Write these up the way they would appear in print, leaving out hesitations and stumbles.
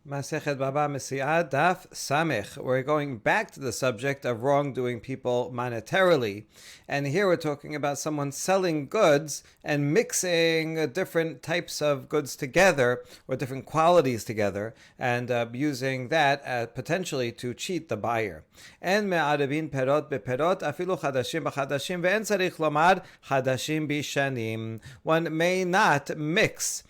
Masechet Baba Mesia Daf Samech. We're going back to the subject of wrongdoing people monetarily. And here we're talking about someone selling goods and mixing different types of goods together or different qualities together and using that potentially to cheat the buyer. En me'arevin perot beperot afilu chadashim b'chadashim ve'en tzarich lomar chadashim bishanim. One may not mix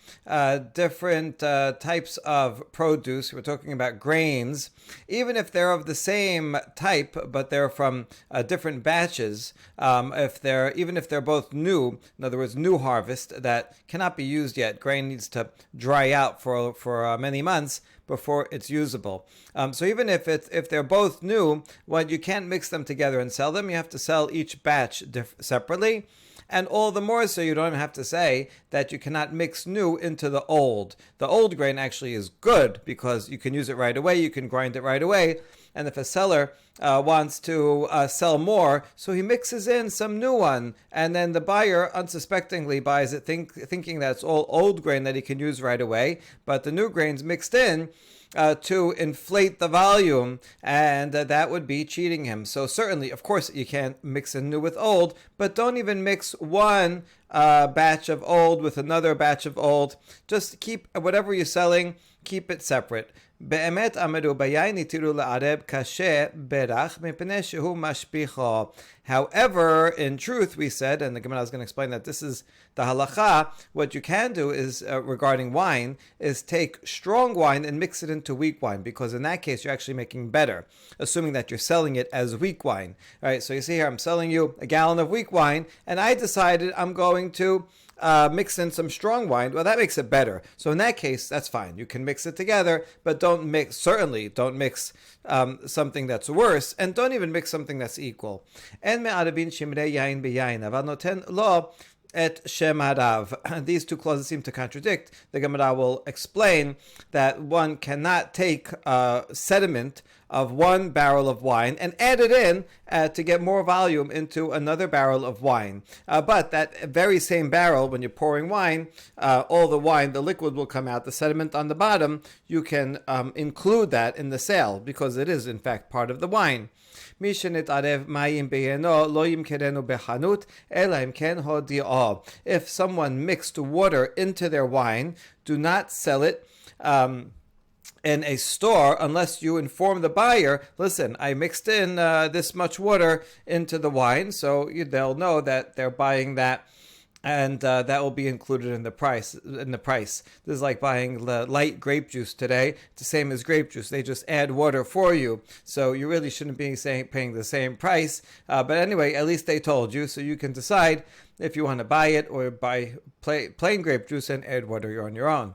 different types of produce. We're talking about grains, even if they're of the same type, but they're from different batches. Even if they're both new, in other words, new harvest that cannot be used yet. Grain needs to dry out for many months before it's usable. So even if they're both new, you can't mix them together and sell them. You have to sell each batch separately. And all the more so you don't have to say that you cannot mix new into the old. The old grain actually is good because you can use it right away, you can grind it right away. And if a seller wants to sell more, so he mixes in some new one, and then the buyer unsuspectingly buys it thinking that it's all old grain that he can use right away, but the new grain's mixed in to inflate the volume, and that would be cheating him. So certainly, of course, you can't mix in new with old, but don't even mix one batch of old with another batch of old. Just keep whatever you're selling, keep it separate. באמת אמרו ביין התירו לערב קשה ברח מפני שהוא משפיחו. However, in truth, we said, and the Gemara is going to explain that this is the halacha, what you can do is, regarding wine, is take strong wine and mix it into weak wine, because in that case, you're actually making better, assuming that you're selling it as weak wine. All right, so you see here, I'm selling you a gallon of weak wine, and I decided I'm going to mix in some strong wine. Well, that makes it better. So in that case, that's fine. You can mix it together, but certainly don't mix something that's worse, and don't even mix something that's equal. En me'arabin shimrei yain beyain, aval noten lo et shem harav. These two clauses seem to contradict. The Gemara will explain that one cannot take sediment of one barrel of wine and add it in to get more volume into another barrel of wine. But that very same barrel, when you're pouring wine, all the wine, the liquid will come out. The sediment on the bottom, you can include that in the sale because it is in fact part of the wine. If someone mixed water into their wine, do not sell it in a store unless you inform the buyer, listen, I mixed in this much water into the wine, so they'll know that they're buying that, and that will be included in the price. This is like buying light grape juice today. It's the same as grape juice. They just add water for you, so you really shouldn't be paying the same price. But anyway, at least they told you, so you can decide if you want to buy it or buy plain grape juice and add water on your own.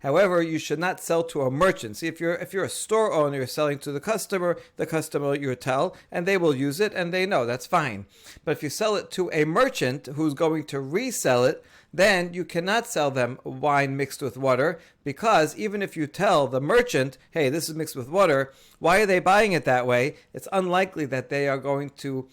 However, you should not sell to a merchant. See, if you're a store owner, you're selling to the customer you tell, and they will use it, and they know, that's fine. But if you sell it to a merchant who's going to resell it, then you cannot sell them wine mixed with water, because even if you tell the merchant, hey, this is mixed with water, why are they buying it that way? It's unlikely that they are going to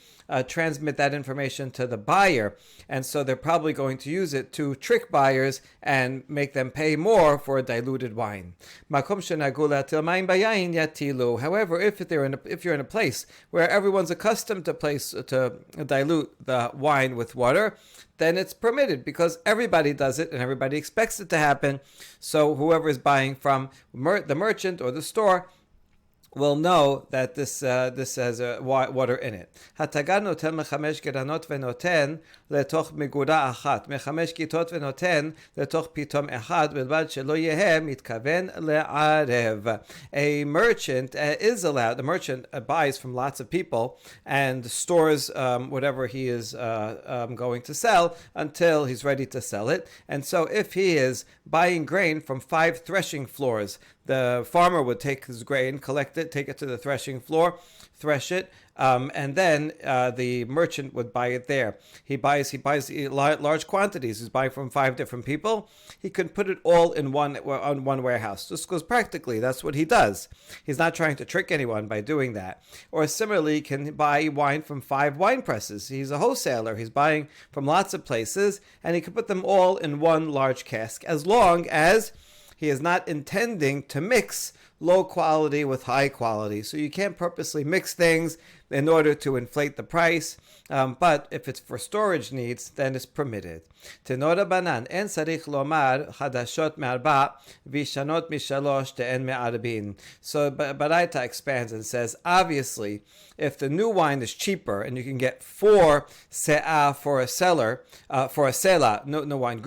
transmit that information to the buyer, and so they're probably going to use it to trick buyers and make them pay more for a diluted wine. However, if you're in a place where everyone's accustomed to dilute the wine with water, then it's permitted because everybody does it and everybody expects it to happen. So whoever is buying from the merchant or the store will know that this has water in it. Hatagar noten mechamesh geranot venoten letoch megura achat, mechamesh kitot venoten letoch pitom echad, belbad shelo yehe mitkaven le'arev. A merchant is allowed. The merchant buys from lots of people and stores whatever he is going to sell until he's ready to sell it. And so if he is buying grain from 5 threshing floors, the farmer would take his grain, collect it, take it to the threshing floor, thresh it, and then the merchant would buy it there. He buys large quantities. He's buying from 5 different people. He can put it all in one warehouse. Just because practically that's what he does. He's not trying to trick anyone by doing that. Or similarly, he can buy wine from 5 wine presses. He's a wholesaler. He's buying from lots of places, and he can put them all in one large cask, as long as he is not intending to mix low quality with high quality. So you can't purposely mix things in order to inflate the price, but if it's for storage needs, then it's permitted. Tenora banan en sarich lomar hadashot me'arba vishanot mishalosh te'en me'arbin. So Baraita expands and says, obviously, if the new wine is cheaper and you can get 4 se'ah for a sela,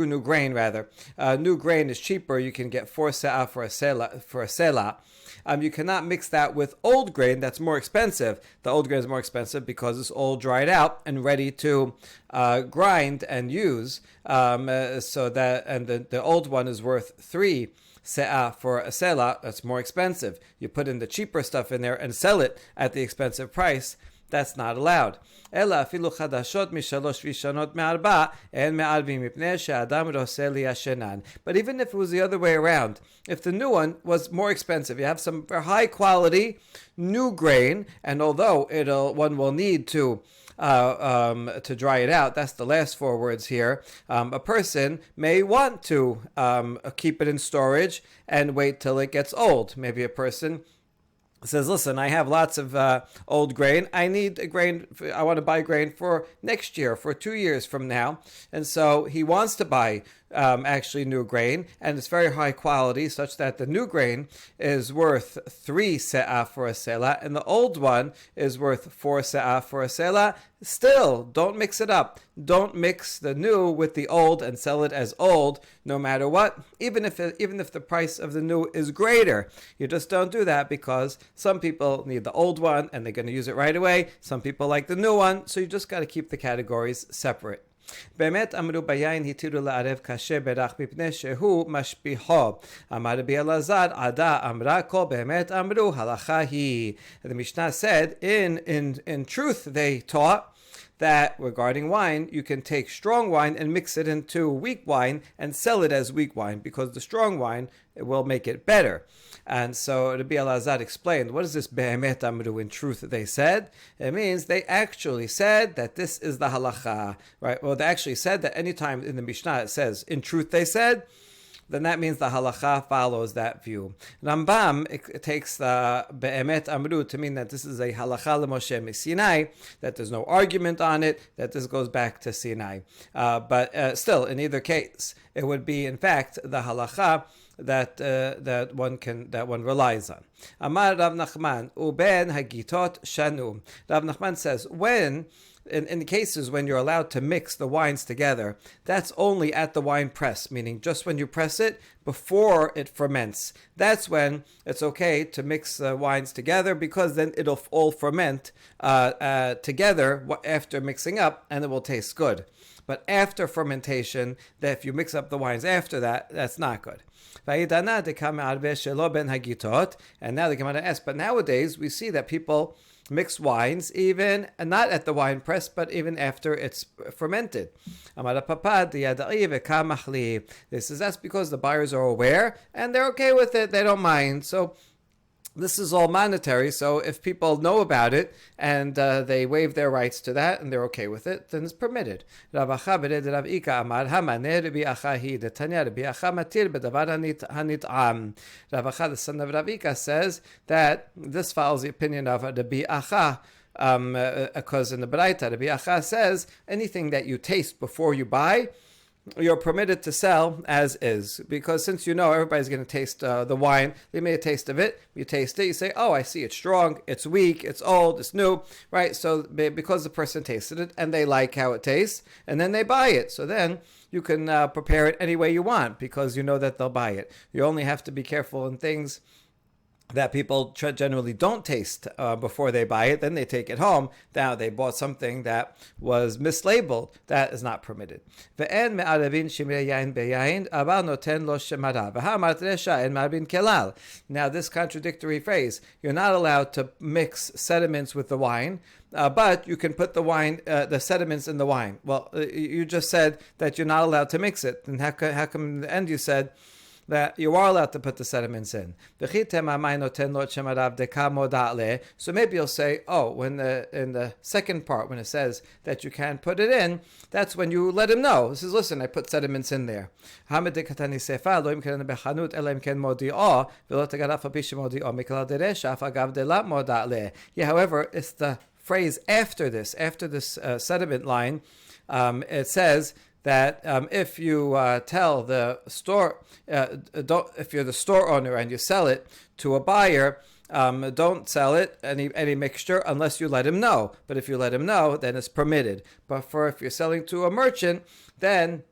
new grain rather. New grain is cheaper, you can get 4 se'ah for a sela. You cannot mix that with old grain that's more expensive. The old grain is more expensive because it's all dried out and ready to grind and use. The old one is worth 3 se'ah for a sela. That's more expensive. You put in the cheaper stuff in there and sell it at the expensive price. That's not allowed. But even if it was the other way around, if the new one was more expensive, you have some high quality new grain, and although one will need to dry it out, that's the last 4 words here, a person may want to keep it in storage and wait till it gets old. Maybe a person says, listen, I have lots of old grain. I need a grain. I want to buy grain for next year, for 2 years from now. And so he wants to buy actually new grain, and it's very high quality, such that the new grain is worth 3 se'ah for a sela, and the old one is worth 4 se'ah for a sela. Still, don't mix it up. Don't mix the new with the old and sell it as old, no matter what, even if the price of the new is greater. You just don't do that, because some people need the old one and they're going to use it right away. Some people like the new one, so you just got to keep the categories separate. באמת אמרו ביין התירו לערב קשה ברך מפני שהוא משפיחו. אמר רבי אלעזר עדה אמרה כל באמת אמרו הלכה היא. The Mishnah said, in truth they taught that regarding wine, you can take strong wine and mix it into weak wine and sell it as weak wine, because the strong wine will make it better. And so Rabbi Elazar explained, what is this be'emet amru, in truth they said? It means they actually said that this is the halacha, right? Well, they actually said that anytime in the Mishnah it says, in truth they said, then that means the halacha follows that view. Rambam takes the be'emet amru to mean that this is a halacha l'Moshe Sinai, that there's no argument on it, that this goes back to Sinai. But still, in either case, it would be in fact the halacha that one relies on. Amar Rav Nachman uben hagitot shanu. Rav Nachman says, when in the cases when you're allowed to mix the wines together, that's only at the wine press, meaning just when you press it before it ferments. That's when it's okay to mix the wines together, because then it'll all ferment together after mixing up, and it will taste good. But after fermentation, that if you mix up the wines after that, that's not good. And now the Gemara asks, but nowadays we see that people mix wines even not at the wine press, but even after it's fermented. This is that's because the buyers are aware and they're okay with it, they don't mind. So this is all monetary, so if people know about it and they waive their rights to that and they're okay with it, then it's permitted. Ravacha the son of Ravika, says that this follows the opinion of Rabbi Acha, because in the Braita, Rabbi Acha says anything that you taste before you buy, you're permitted to sell as is, because since you know everybody's going to taste the wine, they made a taste of it, you taste it, you say, oh, I see, it's strong, it's weak, it's old, it's new, right? So because the person tasted it and they like how it tastes, and then they buy it, so then you can prepare it any way you want, because you know that they'll buy it. You only have to be careful in things that people generally don't taste before they buy it. Then they take it home. Now they bought something that was mislabeled. That is not permitted. Now this contradictory phrase, you're not allowed to mix sediments with the wine, but you can put the sediments in the wine. Well, you just said that you're not allowed to mix it. And how come in the end you said that you are allowed to put the sediments in? So maybe you'll say, oh, when in the second part, when it says that you can't put it in, that's when you let him know. This is, listen, I put sediments in there. Yeah, however, it's the phrase after this sediment line. It says that if you tell the store, if you're the store owner and you sell it to a buyer, don't sell it any mixture unless you let him know. But if you let him know, then it's permitted. But if you're selling to a merchant, then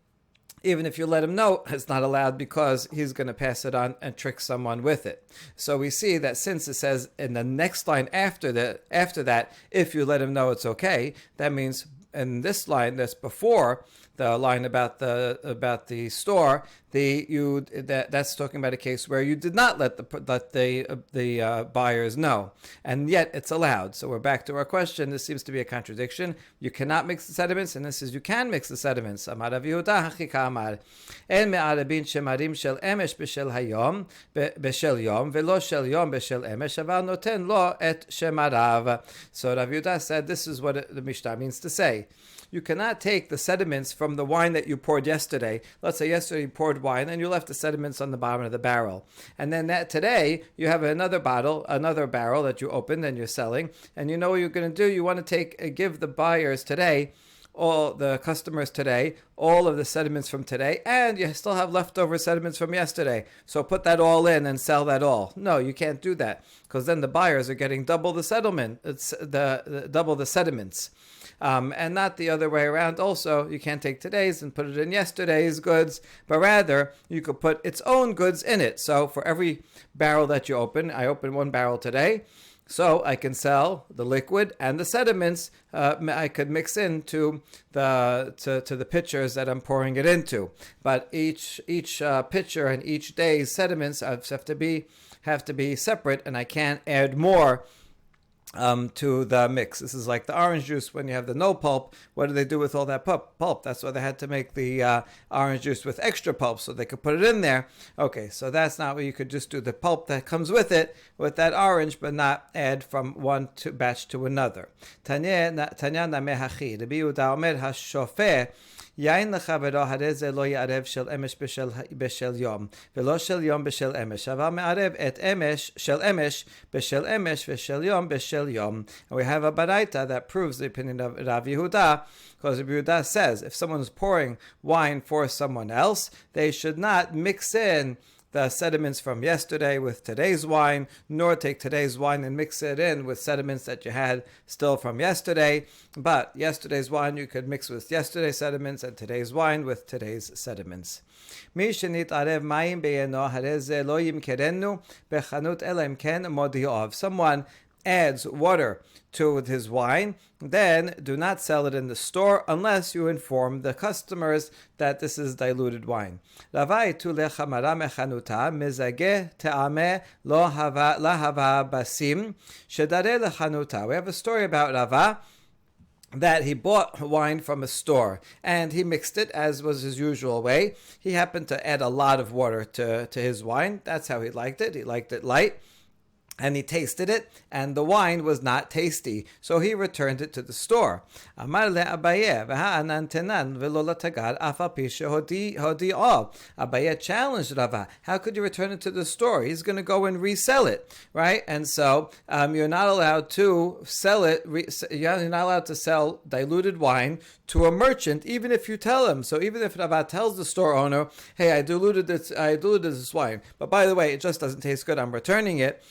even if you let him know, it's not allowed because he's going to pass it on and trick someone with it. So we see that since it says in the next line after that, if you let him know, it's okay. That means in this line that's before the line about the store, that's talking about a case where you did not let the buyers know, and yet it's allowed. So we're back to our question. This seems to be a contradiction. You cannot mix the sediments, and this is you can mix the sediments. Amar Rav Yehuda hachika amar en me'arabin shemarim shel emesh b'shel hayom b'shel yom velo shel yom b'shel emesh aval noten lo et shemarav. So Rav Yehuda said this is what the Mishnah means to say. You cannot take the sediments from the wine that you poured yesterday. Let's say yesterday you poured wine and you left the sediments on the bottom of the barrel. And then today you have another barrel that you opened and you're selling. And you know what you're going to do? You want to give the buyers today, all the customers today, all of the sediments from today, and you still have leftover sediments from yesterday. So put that all in and sell that all. No, you can't do that because then the buyers are getting double the settlement. It's double the sediments. And not the other way around. Also, you can't take today's and put it in yesterday's goods, but rather you could put its own goods in it. So for every barrel that you open, I open one barrel today, so I can sell the liquid and the sediments. I could mix into the pitchers that I'm pouring it into. But each pitcher and each day's sediments have to be separate, and I can't add more to the mix. This is like the orange juice when you have the no pulp. What do they do with all that pulp? That's why they had to make the orange juice with extra pulp so they could put it in there. Okay, so that's not where you could just do the pulp that comes with it, with that orange, but not add from one batch to another. Tanya namehachi. Rabbi Yehuda omer hashofeh יין לחברו הרי זה לא יערב של אמש בשל יום, ולא של יום בשל אמש, אבל מערב את אמש של אמש בשל אמש ושל יום בשל יום. And we have a baraita that proves the opinion of Rav Yehuda, because Rav Yehuda says if someone is pouring wine for someone else, they should not mix in the sediments from yesterday with today's wine, nor take today's wine and mix it in with sediments that you had still from yesterday. But yesterday's wine you could mix with yesterday's sediments and today's wine with today's sediments. Someone adds water to his wine, then do not sell it in the store unless you inform the customers that this is diluted wine. We have a story about Rava that he bought wine from a store and he mixed it as was his usual way. He happened to add a lot of water to his wine. That's how he liked it. He liked it light. And he tasted it, and the wine was not tasty, so he returned it to the store. Abaye challenged Rava. How could you return it to the store? He's going to go and resell it, right? And so you're not allowed to sell it. You're not allowed to sell diluted wine to a merchant, even if you tell him. So even if Rava tells the store owner, "Hey, I diluted this wine, but by the way, it just doesn't taste good. I'm returning it."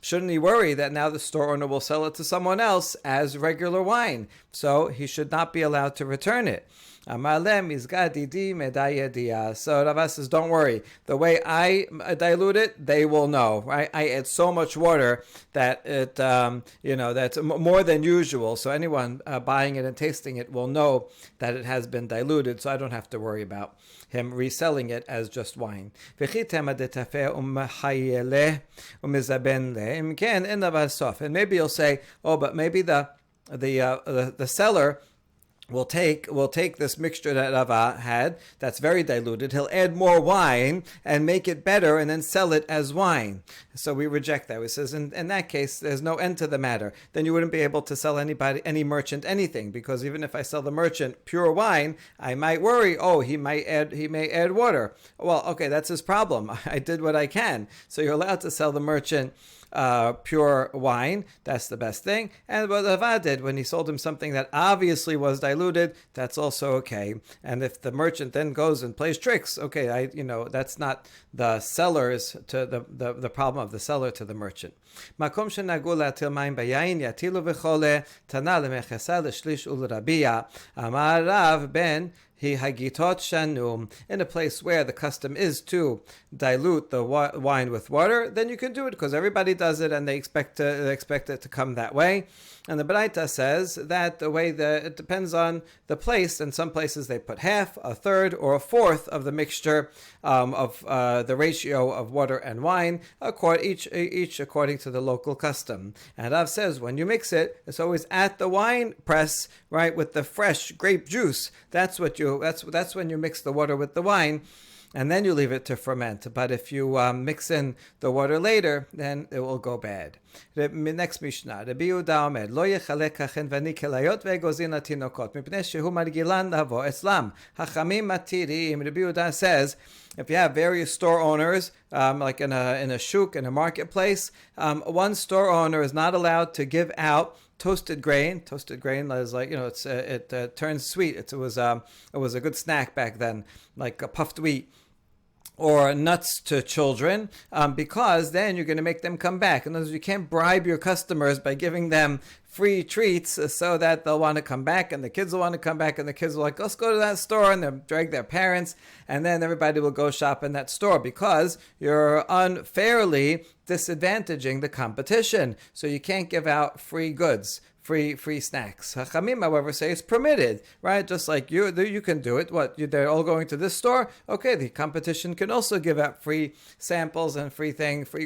Shouldn't he worry that now the store owner will sell it to someone else as regular wine? So he should not be allowed to return it. Amar le mizgad didi medai yedia. So Rava says, don't worry. The way I dilute it, they will know. Right? I add so much water that it, that's more than usual. So anyone buying it and tasting it will know that it has been diluted. So I don't have to worry about him reselling it as just wine. And maybe you'll say, oh, but maybe the seller will take this mixture that Rava had that's very diluted. He'll add more wine and make it better and then sell it as wine. So we reject that. We says in that case, there's no end to the matter. Then you wouldn't be able to sell any merchant anything, because even if I sell the merchant pure wine, I might worry, oh, he may add water. Well, okay, that's his problem. I did what I can. So you're allowed to sell the merchant pure wine. That's the best thing. And what Rava did when he sold him something that obviously was diluted, that's also okay. And if the merchant then goes and plays tricks, okay, that's not the seller's to the problem of the seller to the merchant. Makom shenagu latil mayim bayayin yatilu v'chole tana lemechesa l'shlish ul'rabia amar Rav ben Hagitot Shanum, in a place where the custom is to dilute the wine with water, then you can do it because everybody does it and they expect it to come that way. And the Braita says that it depends on the place. In some places they put half, a third, or a fourth of the mixture of the ratio of water and wine, each according to the local custom. And Rav says when you mix it, it's always at the wine press, right, with the fresh grape juice. That's when you mix the water with the wine, and then you leave it to ferment. But if you mix in the water later, then it will go bad. Next Mishnah, Rabbi Yehuda Omed, Lo yechalek kachen v'ani kelayot ve'egozin latinokot, mipnei shehu margilan lavo eslam. Hachamim matirim. Rabbi Yehuda says, if you have various store owners, like in a shuk, in a marketplace, one store owner is not allowed to give out toasted grain. Toasted grain is like, it turns sweet. It was a good snack back then, like a puffed wheat, or nuts to children, because then you're going to make them come back. In other words, you can't bribe your customers by giving them free treats so that they'll want to come back, and the kids will want to come back, and the kids will like, let's go to that store, and they'll drag their parents, and then everybody will go shop in that store because you're unfairly disadvantaging the competition. So you can't give out free goods. Free snacks. Hachamim, however, say it's permitted, right? Just like you can do it. They're all going to this store? Okay, the competition can also give out free samples and free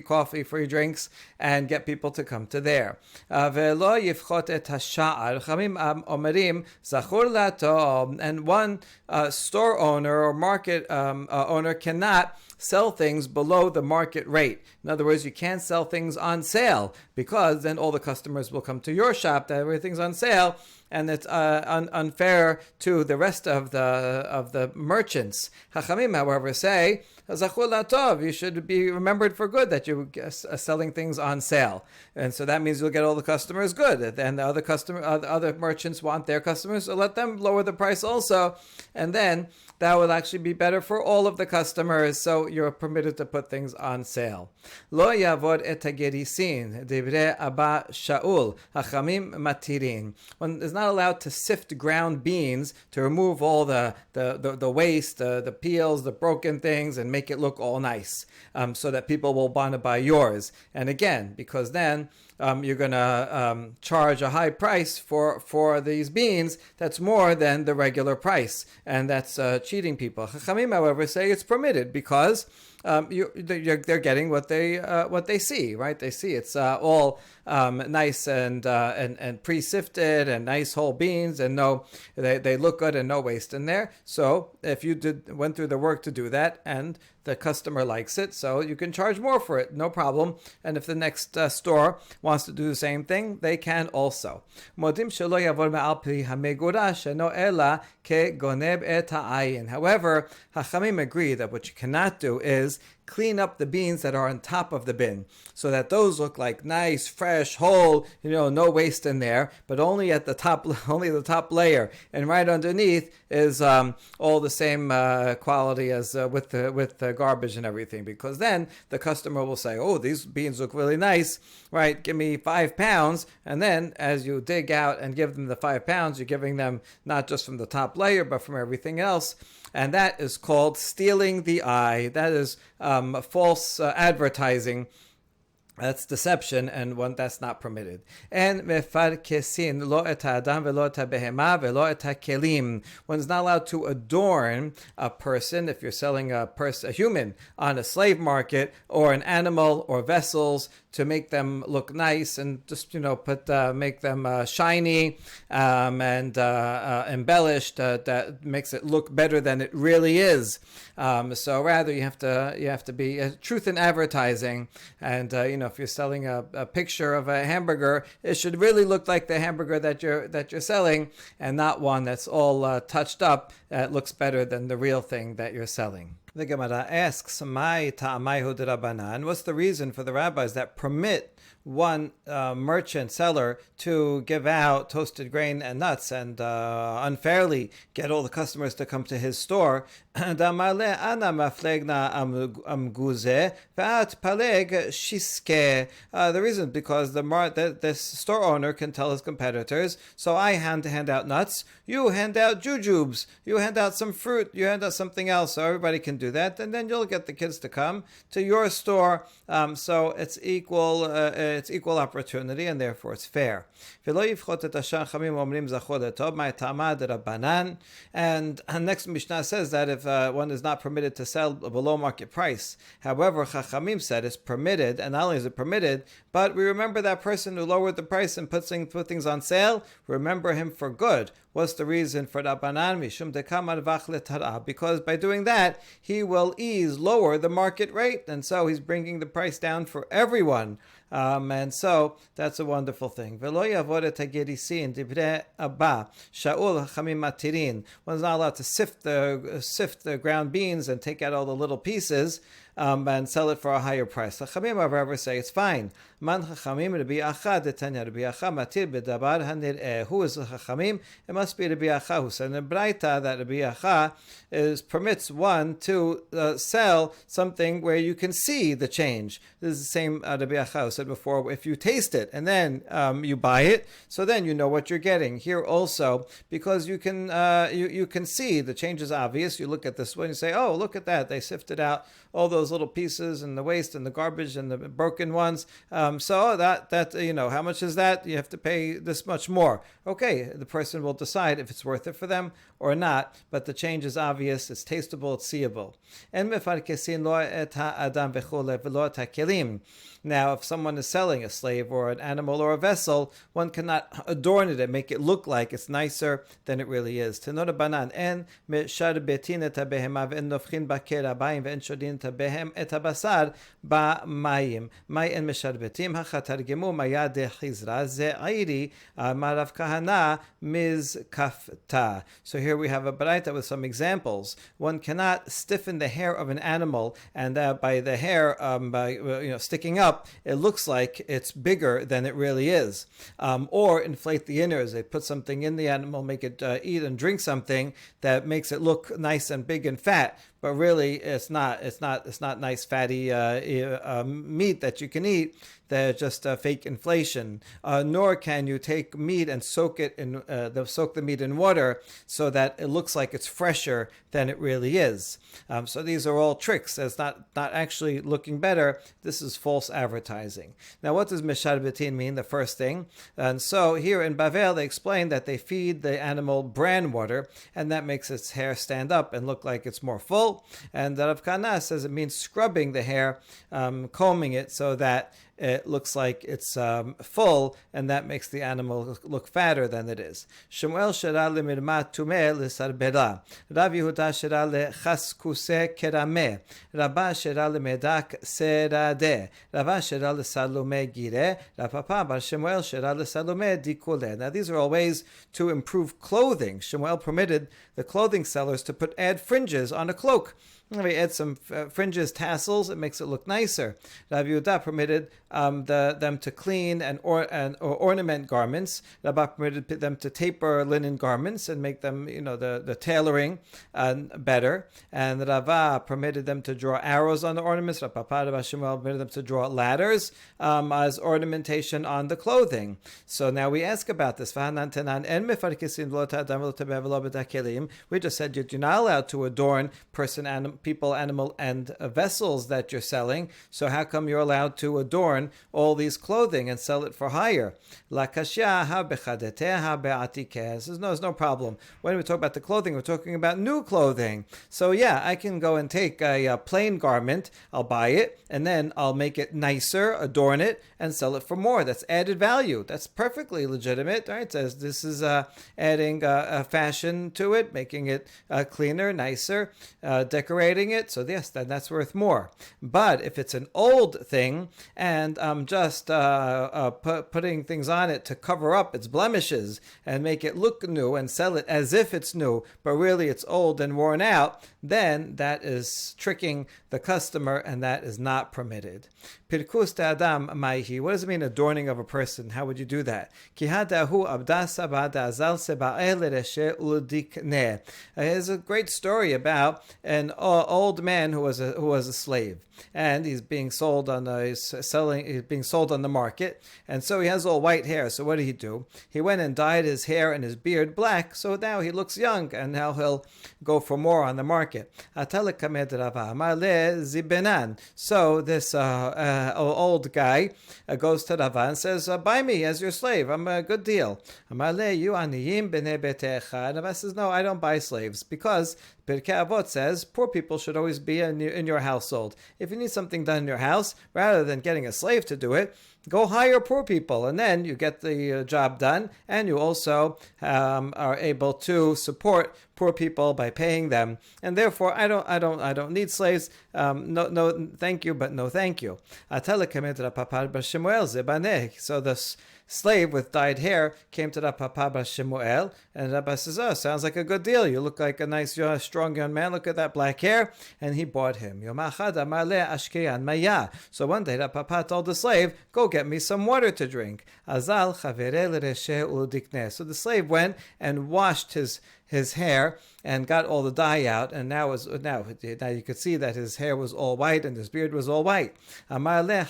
coffee, free drinks, and get people to come to there. Ve'lo yifchot et hasha'ar. Hachamim omerim zachur lato. And one store owner or market owner cannot sell things below the market rate. In other words, you can't sell things on sale, because then all the customers will come to your shop that everything's on sale, and it's unfair to the rest of the merchants. Chachamim, however, say, Zachur latov, you should be remembered for good that you're selling things on sale, and so that means you'll get all the customers good. And the other merchants want their customers, so let them lower the price also, and then that will actually be better for all of the customers. So you're permitted to put things on sale. Lo yavod et hagerisin, divrei Abba Shaul, hachamim matirin. One is not allowed to sift ground beans to remove all the waste, the peels, the broken things, and make it look all nice, so that people will want to buy yours. And again, because then you're going to charge a high price for these beans that's more than the regular price, and that's cheating people. Chachamim, however, say it's permitted because they're getting what they see, right? They see it's all nice and pre-sifted and nice whole beans, and they look good and no waste in there. So if you went through the work to do that and the customer likes it, so you can charge more for it, no problem. And if the next store wants to do the same thing, they can also. However, Hachamim agree that what you cannot do is clean up the beans that are on top of the bin, so that those look like nice, fresh, whole, no waste in there, but only at the top, only the top layer, and right underneath is all the same quality as with the garbage and everything. Because then the customer will say, "Oh, these beans look really nice, right? Give me 5 pounds." And then as you dig out and give them the 5 pounds, you're giving them not just from the top top layer, but from everything else. And that is called stealing the eye. That is false advertising. That's deception, and one that's not permitted. And mefarkesin lo et adam velo et behema velo et kelim. One's not allowed to adorn a person if you're selling a human on a slave market, or an animal or vessels, to make them look nice and just make them shiny and embellished. That makes it look better than it really is. So rather, you have to be truth in advertising, and if you're selling a picture of a hamburger, it should really look like the hamburger that you're selling, and not one that's all touched up that looks better than the real thing that you're selling. The Gemara asks, "Mai ta'amaihu d'Rabbanan?" What's the reason for the rabbis that permit one merchant seller to give out toasted grain and nuts and unfairly get all the customers to come to his store? The reason because this store owner can tell his competitors, so I hand out nuts, you hand out jujubes, you hand out some fruit, you hand out something else, so everybody can do that, and then you'll get the kids to come to your store. So it's equal opportunity, and therefore it's fair. And next Mishnah says that if one is not permitted to sell below market price, however, Chachamim said it's permitted, and not only is it permitted, but we remember that person who lowered the price and put things on sale, remember him for good. What's the reason for Rabbanan? Mishum dekamar vach letara, because by doing that, he will lower the market rate, and so he's bringing the price down for everyone. And so that's a wonderful thing. One's not allowed to sift the ground beans and take out all the little pieces and sell it for a higher price. Chachamim, however, say it's fine. Man Chachamim Rabbi Acha detanya Rabbi Acha matir bedabar hanireh. Who is the Chachamim? It must be Rabbi Acha who said in the Braita that Rabbi Acha permits one to sell something where you can see the change. This is the same Rabbi Acha who said before, if you taste it and then you buy it, so then you know what you're getting. Here also, because you can see the change is obvious. You look at this one, you say, oh, look at that. They sifted out all those little pieces and the waste and the garbage and the broken ones. So that how much is that? You have to pay this much more. Okay, the person will decide if it's worth it for them or not, but the change is obvious, it's tasteable, it's seeable. And now, if someone is selling a slave or an animal or a vessel, one cannot adorn it and make it look like it's nicer than it really is. Tenor banan en mesharbetin et behema ve'en nofchin bakera ba'im ve'en shodin et behem et habasar ba'mayim. May en mesharbetim hachatargemu maya de chizra ze'airi marav kahana mizkafta. So here we have a baraita with some examples. One cannot stiffen the hair of an animal, and by the hair sticking up, it looks like it's bigger than it really is. Or inflate the inners. They put something in the animal, make it eat and drink something that makes it look nice and big and fat. But really, it's not nice fatty meat that you can eat. They're just fake inflation. Nor can you take meat and soak the meat in water so that it looks like it's fresher than it really is. So these are all tricks. It's not actually looking better. This is false advertising. Now, what does mesharbetin mean? The first thing. And so here in Bavel, they explain that they feed the animal bran water, and that makes its hair stand up and look like it's more full. And Rav Kana says it means scrubbing the hair, combing it so that it looks like it's full, and that makes the animal look fatter than it is. Shemuel shera lemirma tumeh lesarbera. Rav Yehuda shera lechaskuse kerameh. Rabba shera lemedak serade. Rava shera lesalome gire. Rav Papa bar Shemuel shera lesalome dikule. Now these are all ways to improve clothing. Shemuel permitted the clothing sellers to add fringes on a cloak. We add some fringes, tassels. It makes it look nicer. Rav Yehuda permitted them to clean or ornament garments. Rabba permitted them to taper linen garments and make them, the tailoring better. And Rava permitted them to draw arrows on the ornaments. Rav Papa Shemuel permitted them to draw ladders as ornamentation on the clothing. So now we ask about this. We just said you're not allowed to adorn people, animal, and vessels that you're selling. So how come you're allowed to adorn all these clothing and sell it for hire? There's no problem. When we talk about the clothing, we're talking about new clothing. So yeah, I can go and take a plain garment, I'll buy it, and then I'll make it nicer, adorn it, and sell it for more. That's added value. That's perfectly legitimate. Right? It says this is adding a fashion to it, making it cleaner, nicer, decorating it. So yes, then that's worth more. But if it's an old thing and I'm just putting things on it to cover up its blemishes and make it look new and sell it as if it's new, but really it's old and worn out, then that is tricking the customer, and that is not permitted. Pirkus ta'adam maihi. What does it mean, adorning of a person? How would you do that? There's a great story about an old man who was a slave, and he's being sold on the market, and so he has all white hair. So what did he do? He went and dyed his hair and his beard black, so now he looks young, and now he'll go for more on the market. So this old guy goes to Rava and says, buy me as your slave. I'm a good deal. And Rava says, no, I don't buy slaves, because Pirkei Avot says poor people should always be in your household. If you need something done in your house, rather than getting a slave to do it, go hire poor people, and then you get the job done, and you also are able to support poor people by paying them. And therefore, I don't need slaves. No, thank you, but no, thank you. So the slave with dyed hair came to the Papa Bar Shemuel, and Rabbi says, oh, sounds like a good deal. You look like a nice, strong young man. Look at that black hair. And he bought him. So one day the Papa told the slave, go get me some water to drink. So the slave went and washed his hair and got all the dye out, and now you could see that his hair was all white and his beard was all white. And the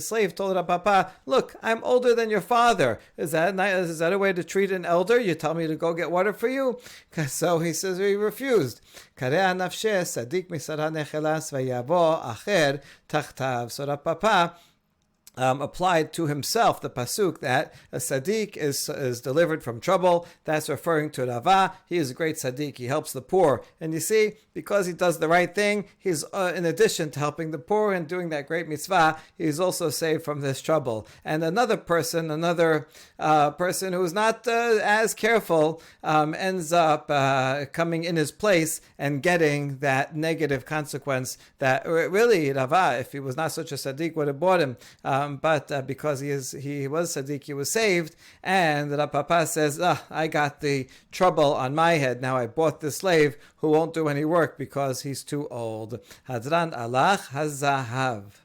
slave told Papa, look, I'm older than your father. Is that a way to treat an elder? You tell me to go get water for you? So he says he refused. So the Papa applied to himself the pasuk that a tzaddik is delivered from trouble. That's referring to Rava. He is a great tzaddik. He helps the poor. And you see, because he does the right thing, he's in addition to helping the poor and doing that great mitzvah, he's also saved from this trouble. And another person who's not as careful ends up coming in his place and getting that negative consequence that really Rava, if he was not such a tzaddik, would have bought him. But because he was tzaddik, he was saved. And the Papa says, I got the trouble on my head. Now I bought the slave who won't do any work because he's too old. Hadran alach hazahav.